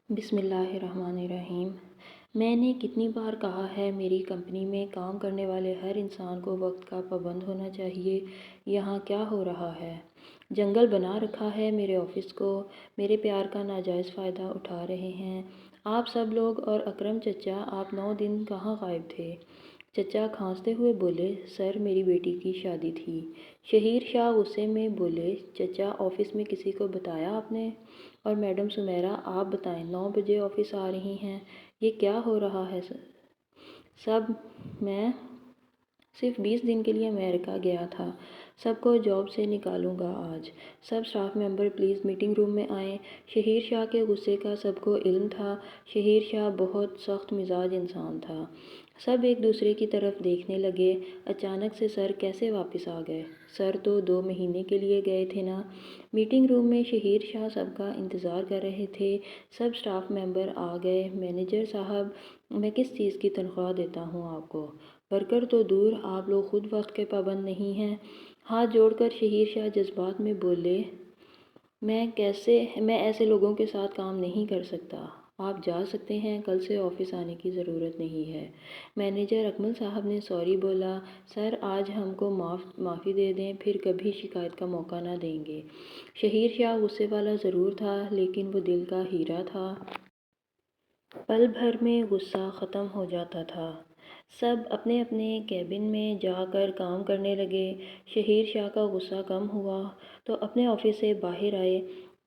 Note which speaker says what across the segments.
Speaker 1: بسم اللہ الرحمن الرحیم۔ میں نے کتنی بار کہا ہے میری کمپنی میں کام کرنے والے ہر انسان کو وقت کا پابند ہونا چاہیے۔ یہاں کیا ہو رہا ہے؟ جنگل بنا رکھا ہے میرے آفس کو، میرے پیار کا ناجائز فائدہ اٹھا رہے ہیں آپ سب لوگ۔ اور اکرم چچا، آپ 9 دن کہاں غائب تھے؟ چچا کھانستے ہوئے بولے، سر میری بیٹی کی شادی تھی۔ شہیر شاہ غصے میں بولے، چچا آفس میں کسی کو بتایا آپ نے؟ اور میڈم سمیرہ آپ بتائیں، 9 بجے آفس آ رہی ہیں، یہ کیا ہو رہا ہے سب؟ میں صرف 20 دن کے لیے امریکہ گیا تھا، سب کو جاب سے نکالوں گا آج۔ سب staff member please meeting room میں آئیں۔ شہیر شاہ کے غصے کا سب کو علم تھا۔ شہیر شاہ بہت سخت مزاج انسان تھا۔ سب ایک دوسرے کی طرف دیکھنے لگے۔ اچانک سے سر کیسے واپس آ گئے؟ سر تو 2 مہینے کے لیے گئے تھے نا۔ میٹنگ روم میں شہیر شاہ سب کا انتظار کر رہے تھے۔ سب سٹاف ممبر آ گئے۔ مینیجر صاحب، میں کس چیز کی تنخواہ دیتا ہوں آپ کو؟ ورکر تو دور، آپ لوگ خود وقت کے پابند نہیں ہیں۔ ہاتھ جوڑ کر شہیر شاہ جذبات میں بولے، میں ایسے لوگوں کے ساتھ کام نہیں کر سکتا۔ آپ جا سکتے ہیں، کل سے آفس آنے کی ضرورت نہیں ہے۔ مینیجر اکمل صاحب نے سوری بولا، سر آج ہم کو معافی دے دیں، پھر کبھی شکایت کا موقع نہ دیں گے۔ شہیر شاہ غصے والا ضرور تھا، لیکن وہ دل کا ہیرا تھا۔ پل بھر میں غصہ ختم ہو جاتا تھا۔ سب اپنے اپنے کیبن میں جا کر کام کرنے لگے۔ شہیر شاہ کا غصہ کم ہوا تو اپنے آفس سے باہر آئے۔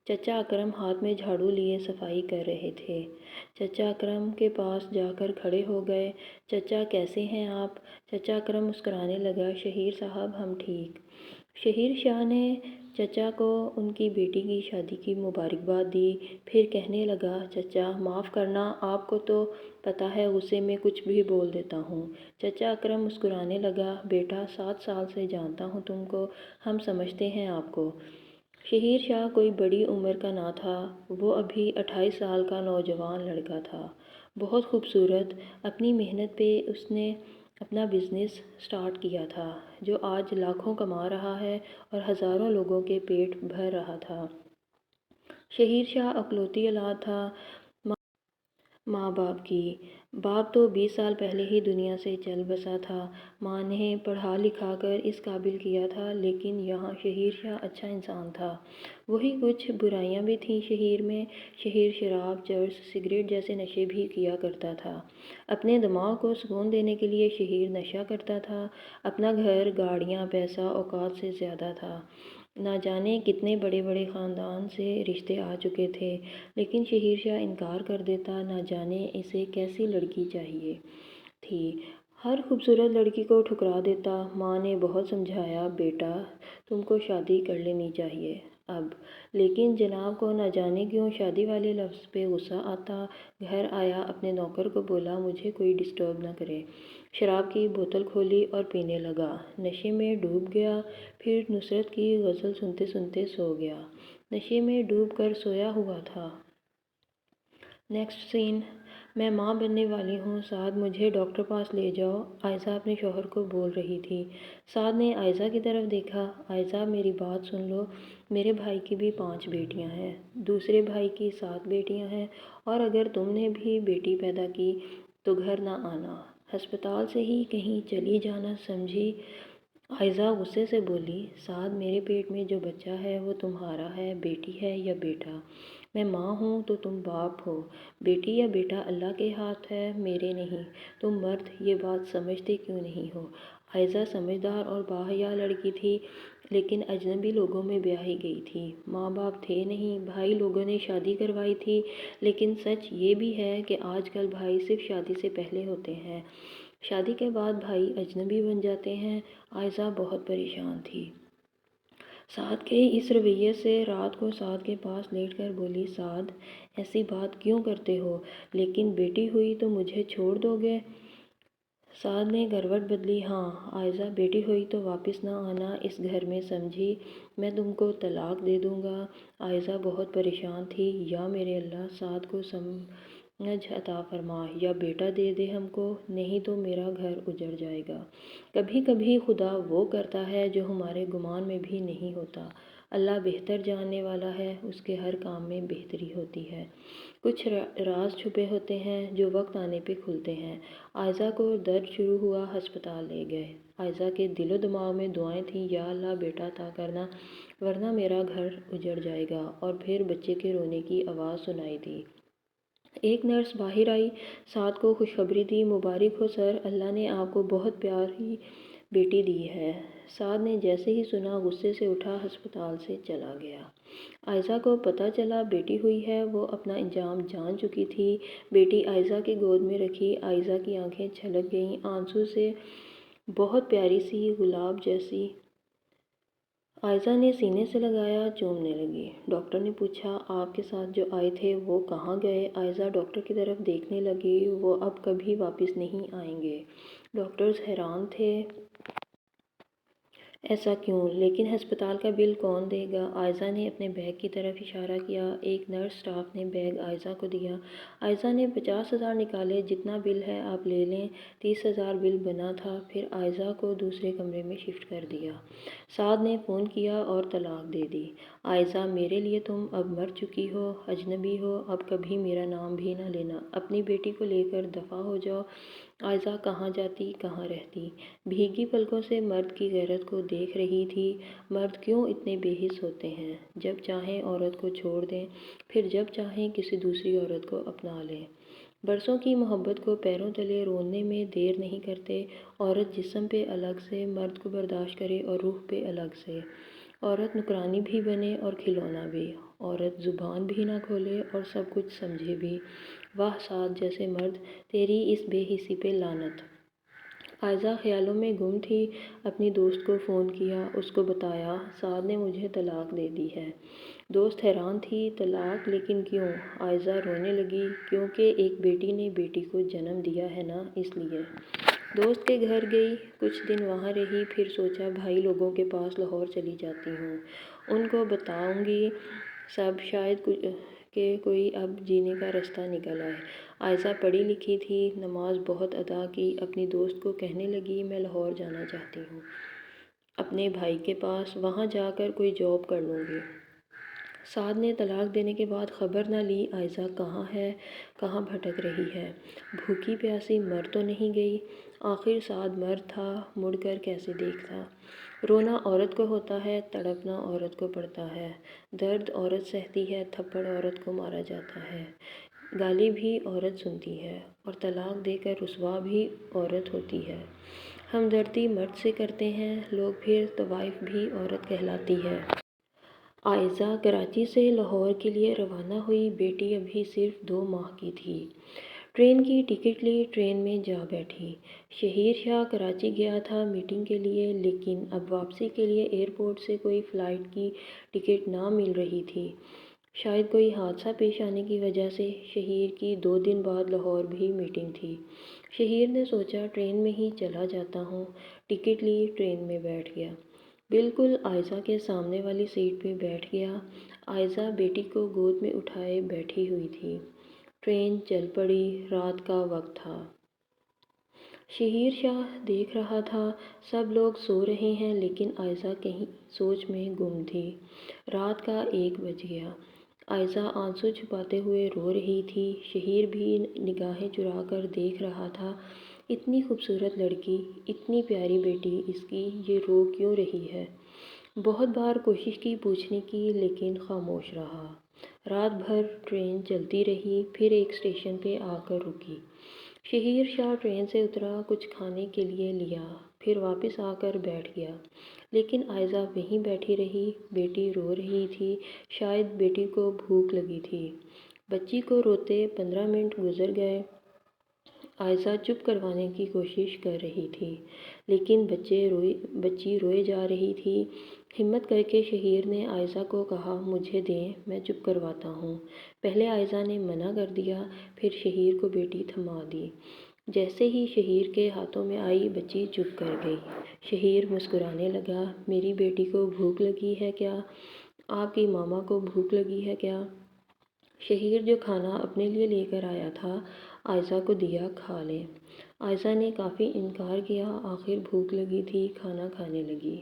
Speaker 1: چچا اکرم ہاتھ میں جھاڑو لیے صفائی کر رہے تھے۔ چچا اکرم کے پاس جا کر کھڑے ہو گئے۔ چچا کیسے ہیں آپ؟ چچا اکرم مسکرانے لگا، شہیر صاحب ہم ٹھیک۔ شہیر شاہ نے چچا کو ان کی بیٹی کی شادی کی مبارکباد دی، پھر کہنے لگا، چچا معاف کرنا، آپ کو تو پتہ ہے غصے میں کچھ بھی بول دیتا ہوں۔ چچا اکرم مسکرانے لگا، بیٹا 7 سال سے جانتا ہوں تم کو، ہم سمجھتے ہیں آپ کو۔ شہیر شاہ کوئی بڑی عمر کا نہ تھا، وہ ابھی 28 سال کا نوجوان لڑکا تھا، بہت خوبصورت۔ اپنی محنت پہ اس نے اپنا بزنس سٹارٹ کیا تھا، جو آج لاکھوں کما رہا ہے اور ہزاروں لوگوں کے پیٹ بھر رہا تھا۔ شہیر شاہ اکلوتی اولاد تھا ماں باپ کی۔ باپ تو 20 سال پہلے ہی دنیا سے چل بسا تھا۔ ماں نے پڑھا لکھا کر اس قابل کیا تھا، لیکن یہاں شہیر شاہ اچھا انسان تھا۔ وہی کچھ برائیاں بھی تھیں شہیر میں۔ شہیر شراب، چرس، سگریٹ جیسے نشے بھی کیا کرتا تھا۔ اپنے دماغ کو سکون دینے کے لیے شہیر نشہ کرتا تھا۔ اپنا گھر، گاڑیاں، پیسہ اوقات سے زیادہ تھا۔ نہ جانے کتنے بڑے بڑے خاندان سے رشتے آ چکے تھے، لیکن شہیر شاہ انکار کر دیتا، نہ جانے اسے کیسی لڑکی چاہیے تھی، ہر خوبصورت لڑکی کو ٹھکرا دیتا۔ ماں نے بہت سمجھایا، بیٹا تم کو شادی کر لینی چاہیے اب، لیکن جناب کو نہ جانے کیوں شادی والے لفظ پہ غصہ آتا۔ گھر آیا، اپنے نوکر کو بولا مجھے کوئی ڈسٹرب نہ کرے۔ شراب کی بوتل کھولی اور پینے لگا، نشے میں ڈوب گیا، پھر نصرت کی غزل سنتے سنتے سو گیا۔ نشے میں ڈوب کر سویا ہوا تھا۔ نیکسٹ سین، میں ماں بننے والی ہوں، سعد مجھے ڈاکٹر پاس لے جاؤ، عائزہ اپنے شوہر کو بول رہی تھی۔ سعد نے عائزہ کی طرف دیکھا، عائزہ میری بات سن لو، میرے بھائی کی بھی 5 بیٹیاں ہیں، دوسرے بھائی کی 7 بیٹیاں ہیں، اور اگر تم نے بھی بیٹی پیدا کی تو گھر نہ آنا، ہسپتال سے ہی کہیں چلی جانا، سمجھی؟ عائزہ غصے سے بولی، سعد میرے پیٹ میں جو بچہ ہے وہ تمہارا ہے، بیٹی ہے یا بیٹا؟ میں ماں ہوں تو تم باپ ہو، بیٹی یا بیٹا اللہ کے ہاتھ ہے، میرے نہیں، تم مرد یہ بات سمجھتے کیوں نہیں ہو؟ عائزہ سمجھدار اور باحیا لڑکی تھی، لیکن اجنبی لوگوں میں بیاہی گئی تھی، ماں باپ تھے نہیں، بھائی لوگوں نے شادی کروائی تھی، لیکن سچ یہ بھی ہے کہ آج کل بھائی صرف شادی سے پہلے ہوتے ہیں، شادی کے بعد بھائی اجنبی بن جاتے ہیں۔ عائزہ بہت پریشان تھی سعد کے اس رویے سے۔ رات کو سعد کے پاس لیٹ کر بولی، سعد ایسی بات کیوں کرتے ہو؟ لیکن بیٹی ہوئی تو مجھے چھوڑ دو گے؟ سعد نے کروٹ بدلی، ہاں عائزہ بیٹی ہوئی تو واپس نہ آنا اس گھر میں، سمجھی؟ میں تم کو طلاق دے دوں گا۔ عائزہ بہت پریشان تھی، یا میرے اللہ سعد کو سمجھ عطا فرما، یا بیٹا دے دے ہم کو، نہیں تو میرا گھر اجڑ جائے گا۔ کبھی کبھی خدا وہ کرتا ہے جو ہمارے گمان میں بھی نہیں ہوتا، اللہ بہتر جاننے والا ہے، اس کے ہر کام میں بہتری ہوتی ہے۔ کچھ راز چھپے ہوتے ہیں جو وقت آنے پہ کھلتے ہیں۔ عائزہ کو درد شروع ہوا، ہسپتال لے گئے۔ عائزہ کے دل و دماغ میں دعائیں تھیں، یا اللہ بیٹا عطا کرنا ورنہ میرا گھر اجڑ جائے گا۔ اور پھر بچے کے رونے کی آواز سنائی دی۔ ایک نرس باہر آئی، سعد کو خوشخبری دی۔ مبارک ہو سر، اللہ نے آپ کو بہت پیاری بیٹی دی ہے۔ سعد نے جیسے ہی سنا غصے سے اٹھا، ہسپتال سے چلا گیا۔ عائزہ کو پتہ چلا بیٹی ہوئی ہے، وہ اپنا انجام جان چکی تھی۔ بیٹی عائزہ کی گود میں رکھی، عائزہ کی آنکھیں چھلک گئیں آنسو سے، بہت پیاری سی، گلاب جیسی۔ عائزہ نے سینے سے لگایا، چومنے لگی۔ ڈاکٹر نے پوچھا، آپ کے ساتھ جو آئے تھے وہ کہاں گئے؟ عائزہ ڈاکٹر کی طرف دیکھنے لگی، وہ اب کبھی واپس نہیں آئیں گے۔ ڈاکٹرز حیران تھے، ایسا کیوں؟ لیکن ہسپتال کا بل کون دے گا؟ عائزہ نے اپنے بیگ کی طرف اشارہ کیا۔ ایک نرس سٹاف نے بیگ عائزہ کو دیا۔ عائزہ نے 50,000 نکالے، جتنا بل ہے آپ لے لیں۔ 30,000 بل بنا تھا۔ پھر عائزہ کو دوسرے کمرے میں شفٹ کر دیا۔ سعد نے فون کیا اور طلاق دے دی۔ عائزہ میرے لیے تم اب مر چکی ہو، اجنبی ہو، اب کبھی میرا نام بھی نہ لینا، اپنی بیٹی کو لے کر دفع ہو جاؤ۔ عائزہ کہاں جاتی، کہاں رہتی؟ بھیگی پلکوں سے مرد کی غیرت کو دیکھ رہی تھی۔ مرد کیوں اتنے بے حس ہوتے ہیں؟ جب چاہیں عورت کو چھوڑ دیں، پھر جب چاہیں کسی دوسری عورت کو اپنا لیں۔ برسوں کی محبت کو پیروں تلے روننے میں دیر نہیں کرتے۔ عورت جسم پہ الگ سے مرد کو برداشت کرے اور روح پہ الگ سے۔ عورت نکرانی بھی بنے اور کھلونا بھی۔ عورت زبان بھی نہ کھولے اور سب کچھ سمجھے بھی۔ واہ سعد جیسے مرد، تیری اس بے حسی پہ لعنت۔ عائزہ خیالوں میں گم تھی۔ اپنی دوست کو فون کیا، اس کو بتایا سعد نے مجھے طلاق دے دی ہے۔ دوست حیران تھی، طلاق لیکن کیوں؟ عائزہ رونے لگی، کیونکہ ایک بیٹی نے بیٹی کو جنم دیا ہے نا، اس لیے۔ دوست کے گھر گئی، کچھ دن وہاں رہی، پھر سوچا بھائی لوگوں کے پاس لاہور چلی جاتی ہوں، ان کو بتاؤں گی سب، شاید کہ کوئی اب جینے کا رستہ نکل آئے۔ عائزہ پڑھی لکھی تھی، نماز بہت ادا کی۔ اپنی دوست کو کہنے لگی میں لاہور جانا چاہتی ہوں، اپنے بھائی کے پاس، وہاں جا کر کوئی جاب کر لوں گی۔ سعد نے طلاق دینے کے بعد خبر نہ لی عائزہ کہاں ہے، کہاں بھٹک رہی ہے۔ بھوکی پیاسی مر تو نہیں گئی؟ آخر سعد مرد تھا، مڑ کر کیسے دیکھتا؟ رونا عورت کو ہوتا ہے، تڑپنا عورت کو پڑتا ہے، درد عورت سہتی ہے، تھپڑ عورت کو مارا جاتا ہے، گالی بھی عورت سنتی ہے، اور طلاق دے کر رسوا بھی عورت ہوتی ہے۔ ہمدردی مرد سے کرتے ہیں لوگ، پھر طوائف بھی عورت کہلاتی ہے۔ عائزہ کراچی سے لاہور کے لیے روانہ ہوئی۔ بیٹی ابھی صرف 2 ماہ کی تھی۔ ٹرین کی ٹکٹ لی، ٹرین میں جا بیٹھی۔ شہیر شاہ کراچی گیا تھا میٹنگ کے لیے، لیکن اب واپسی کے لیے ایئرپورٹ سے کوئی فلائٹ کی ٹکٹ نہ مل رہی تھی۔ شاید کوئی حادثہ پیش آنے کی وجہ سے۔ شہیر کی 2 دن بعد لاہور بھی میٹنگ تھی۔ شہیر نے سوچا ٹرین میں ہی چلا جاتا ہوں۔ ٹکٹ لی، ٹرین میں بیٹھ گیا۔ بالکل عائزہ کے سامنے والی سیٹ پہ بیٹھ گیا۔ عائزہ بیٹی کو گود میں اٹھائے بیٹھی ہوئی تھی۔ ٹرین چل پڑی، رات کا وقت تھا۔ شہیر شاہ دیکھ رہا تھا سب لوگ سو رہے ہیں، لیکن عائزہ کہیں سوچ میں گم تھی۔ رات کا 1 بج گیا۔ عائزہ آنسو چھپاتے ہوئے رو رہی تھی۔ شہیر بھی نگاہیں چرا کر دیکھ رہا تھا۔ اتنی خوبصورت لڑکی، اتنی پیاری بیٹی اس کی، یہ رو کیوں رہی ہے؟ بہت بار کوشش کی پوچھنے کی، لیکن خاموش رہا۔ رات بھر ٹرین چلتی رہی، پھر ایک اسٹیشن پہ آ کر رکی۔ شہیر شاہ ٹرین سے اترا، کچھ کھانے کے لیے لیا، پھر واپس آ کر بیٹھ گیا۔ لیکن عائزہ وہیں بیٹھی رہی۔ بیٹی رو رہی تھی، شاید بیٹی کو بھوک لگی تھی۔ بچی کو روتے 15 منٹ گزر گئے۔ عائزہ چپ کروانے کی کوشش کر رہی تھی، لیکن بچی روئے جا رہی تھی۔ ہمت کر کے شہیر نے عائزہ کو کہا مجھے دیں، میں چپ کرواتا ہوں۔ پہلے عائزہ نے منع کر دیا، پھر شہیر کو بیٹی تھما دی۔ جیسے ہی شہیر کے ہاتھوں میں آئی، بچی چپ کر گئی۔ شہیر مسکرانے لگا، میری بیٹی کو بھوک لگی ہے کیا؟ آپ کی ماما کو بھوک لگی ہے کیا؟ شہیر جو کھانا اپنے لیے لے کر آیا تھا، عائزہ کو دیا، کھا لیں۔ عائزہ نے کافی انکار کیا، آخر بھوک لگی تھی، کھانا کھانے لگی۔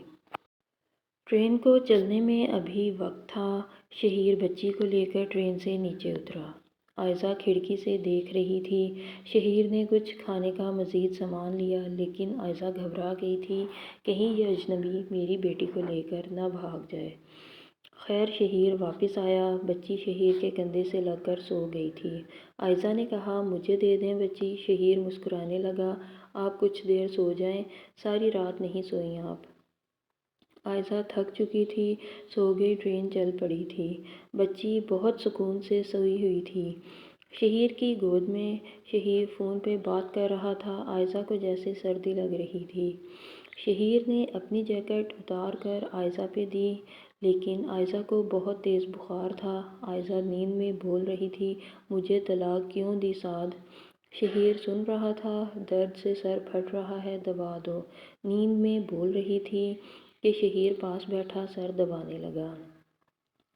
Speaker 1: ٹرین کو چلنے میں ابھی وقت تھا۔ شہیر بچی کو لے کر ٹرین سے نیچے اترا۔ آئزہ کھڑکی سے دیکھ رہی تھی۔ شہیر نے کچھ کھانے کا مزید سامان لیا، لیکن آئزہ گھبرا گئی تھی، کہیں یہ اجنبی میری بیٹی کو لے کر نہ بھاگ جائے۔ خیر شہیر واپس آیا۔ بچی شہیر کے کندھے سے لگ کر سو گئی تھی۔ آئزہ نے کہا، مجھے دے دیں بچی۔ شہیر مسکرانے لگا، آپ کچھ دیر سو جائیں، ساری رات نہیں سوئیں آپ۔ آئزہ تھک چکی تھی، سو گئی۔ ٹرین چل پڑی تھی۔ بچی بہت سکون سے سوئی ہوئی تھی شہیر کی گود میں۔ شہیر فون پہ بات کر رہا تھا۔ آئزہ کو جیسے سردی لگ رہی تھی۔ شہیر نے اپنی جیکٹ اتار کر آئزہ پہ دی، لیکن آئزہ کو بہت تیز بخار تھا۔ آئزہ نیند میں بول رہی تھی، مجھے طلاق کیوں دی سعد؟ شہیر سن رہا تھا، درد سے سر پھٹ رہا ہے، دبا دو۔ نیند میں بول رہی تھی کہ شہیر پاس بیٹھا سر دبانے لگا۔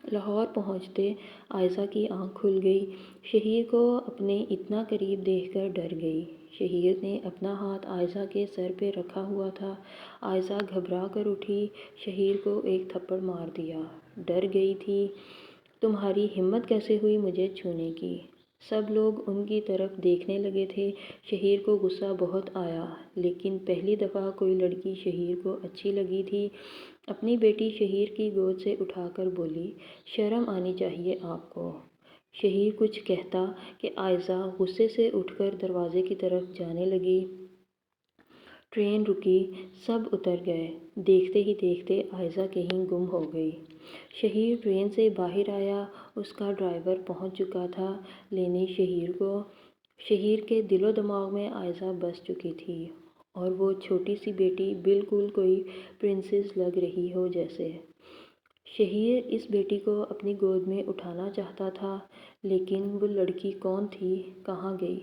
Speaker 1: لاہور پہنچتے آئزہ کی آنکھ کھل گئی۔ شہیر کو اپنے اتنا قریب دیکھ کر ڈر گئی۔ شہیر نے اپنا ہاتھ آئزہ کے سر پہ رکھا ہوا تھا۔ آئزہ گھبرا کر اٹھی، شہیر کو ایک تھپڑ مار دیا۔ ڈر گئی تھی، تمہاری ہمت کیسے ہوئی مجھے چھونے کی؟ سب لوگ ان کی طرف دیکھنے لگے تھے۔ شہیر کو غصہ بہت آیا، لیکن پہلی دفعہ کوئی لڑکی شہیر کو اچھی لگی تھی۔ اپنی بیٹی شہیر کی گود سے اٹھا کر بولی، شرم آنی چاہیے آپ کو۔ شہیر کچھ کہتا کہ آئزہ غصے سے اٹھ کر دروازے کی طرف جانے لگی۔ ٹرین رکی، سب اتر گئے۔ دیکھتے ہی دیکھتے آئزہ کہیں گم ہو گئی۔ شہیر ٹرین سے باہر آیا، اس کا ڈرائیور پہنچ چکا تھا لینے شہیر کو۔ شہیر کے دل و دماغ میں آئزہ بس چکی تھی، اور وہ چھوٹی سی بیٹی بالکل کوئی پرنسس لگ رہی ہو جیسے۔ شہیر اس بیٹی کو اپنی گود میں اٹھانا چاہتا تھا، لیکن وہ لڑکی کون تھی، کہاں گئی،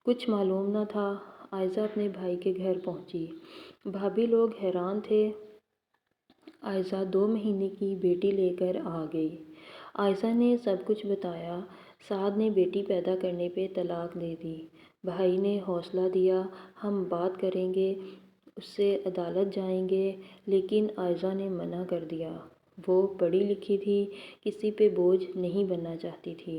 Speaker 1: کچھ معلوم نہ تھا۔ آئزہ اپنے بھائی کے گھر پہنچی۔ بھابھی لوگ حیران تھے۔ آئزہ 2 مہینے کی بیٹی لے کر آ گئی۔ آئزہ نے سب کچھ بتایا۔ سعد نے بیٹی پیدا کرنے پہ طلاق دے دی۔ بھائی نے حوصلہ دیا، ہم بات کریں گے، اس سے عدالت جائیں گے، لیکن آئزہ نے منع کر دیا۔ وہ پڑھی لکھی تھی، کسی پہ بوجھ نہیں بننا چاہتی تھی۔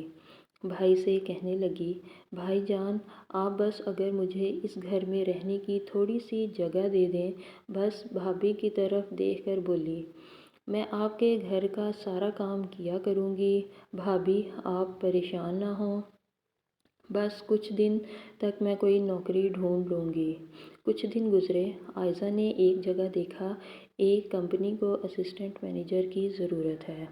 Speaker 1: بھائی سے کہنے لگی، بھائی جان، آپ بس اگر مجھے اس گھر میں رہنے کی تھوڑی سی جگہ دے دیں۔ بس بھابھی کی طرف دیکھ کر بولی، میں آپ کے گھر کا سارا کام کیا کروں گی، بھابھی آپ پریشان نہ ہوں۔ بس کچھ دن تک میں کوئی نوکری ڈھونڈ لوں گی۔ کچھ دن گزرے۔ آئزہ نے ایک جگہ دیکھا، ایک کمپنی کو اسسٹنٹ مینیجر کی ضرورت ہے،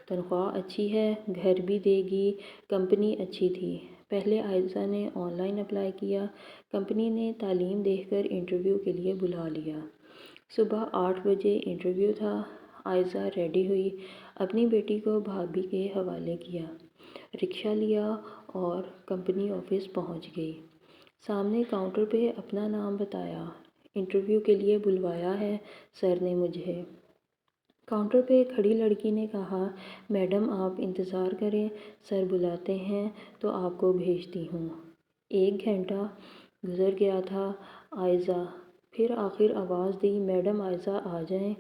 Speaker 1: تنخواہ اچھی ہے، گھر بھی دے گی، کمپنی اچھی تھی۔ پہلے آئزہ نے آن لائن اپلائی کیا۔ کمپنی نے تعلیم دیکھ کر انٹرویو کے لیے بلا لیا۔ صبح 8 بجے انٹرویو تھا۔ آئزہ ریڈی ہوئی، اپنی بیٹی کو بھابھی کے حوالے کیا، رکشہ لیا اور کمپنی آفس پہنچ گئی۔ سامنے کاؤنٹر پہ اپنا نام بتایا، انٹرویو کے لیے بلوایا ہے سر نے مجھے۔ کاؤنٹر پہ کھڑی لڑکی نے کہا، میڈم آپ انتظار کریں، سر بلاتے ہیں تو آپ کو بھیجتی ہوں۔ 1 گھنٹہ گزر گیا تھا۔ آئزہ پھر آخر آواز دی، میڈم آئزہ آ جائیں۔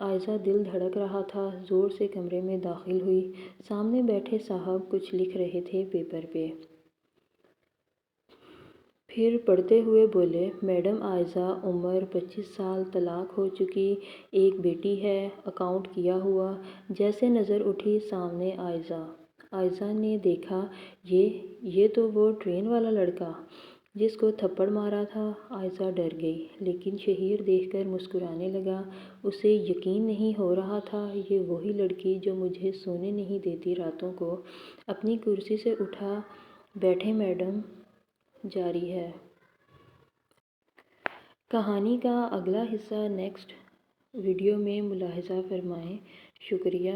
Speaker 1: آئزہ دل دھڑک رہا تھا، زور سے کمرے میں داخل ہوئی۔ سامنے بیٹھے صاحب کچھ لکھ رہے تھے پیپر پہ۔ پھر پڑھتے ہوئے بولے، میڈم آئزہ، عمر 25 سال، طلاق ہو چکی، ایک بیٹی ہے، اکاؤنٹ کیا ہوا۔ جیسے نظر اٹھی سامنے آئزہ۔ آئزہ نے دیکھا، یہ تو وہ ٹرین والا لڑکا جس کو تھپڑ مارا تھا۔ آئزہ ڈر گئی، لیکن شہیر دیکھ کر مسکرانے لگا۔ اسے یقین نہیں ہو رہا تھا، یہ وہی لڑکی جو مجھے سونے نہیں دیتی راتوں کو۔ اپنی کرسی سے اٹھا، بیٹھیں میڈم، جاری ہے۔ کہانی کا اگلا حصہ نیکسٹ ویڈیو میں ملاحظہ فرمائیں۔ شکریہ۔